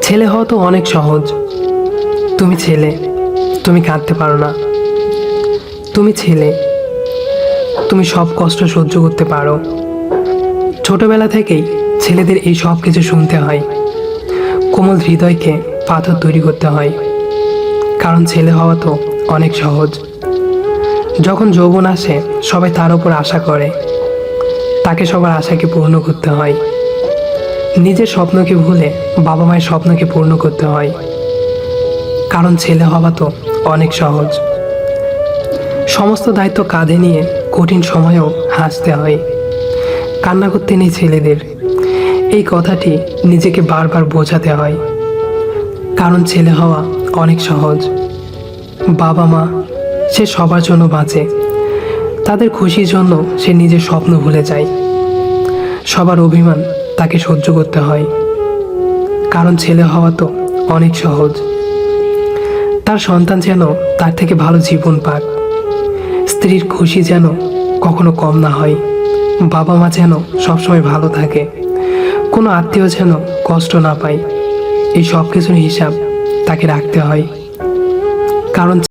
ছেলে হওয়া তো অনেক সহজ। তুমি ছেলে, তুমি কাঁদতে পারো না। তুমি ছেলে, তুমি সব কষ্ট সহ্য করতে পারো। ছোটবেলা থেকেই ছেলেদের এই সব কিছু শুনতে হয়। কোমল হৃদয়কে পাথর তৈরি করতে হয়, কারণ ছেলে হওয়া তো অনেক সহজ। যখন যৌবন আসে সবাই তার উপর আশা করে, তাকে সবার আশাকে পূর্ণ করতে হয়। নিজের স্বপ্নকে ভুলে বাবা মায়ের স্বপ্নকে পূর্ণ করতে হয়, কারণ ছেলে হওয়া তো অনেক সহজ। সমস্ত দায়িত্ব কাঁধে নিয়ে কঠিন সময়েও হাসতে হয়। কান্না করতে নেই ছেলেদের, এই কথাটি নিজেকে বারবার বোঝাতে হয়, কারণ ছেলে হওয়া অনেক সহজ। বাবা মা সে সবার জন্য বাঁচে, তাদের খুশির জন্য সে নিজের স্বপ্ন ভুলে যায়। সবার অভিমান তাকে সহ্য করতে হয়, কারণ ছেলে হওয়া তো অনেক সহজ। তার সন্তান যেন তার থেকে ভালো জীবন পাক, স্ত্রীর খুশি যেন কখনো কম না হয়, বাবা মা যেন সবসময় ভালো থাকে, কোনো আত্মীয় যেন কষ্ট না পায়। এই সব কিছুর হিসাব তাকে রাখতে হয়, কারণ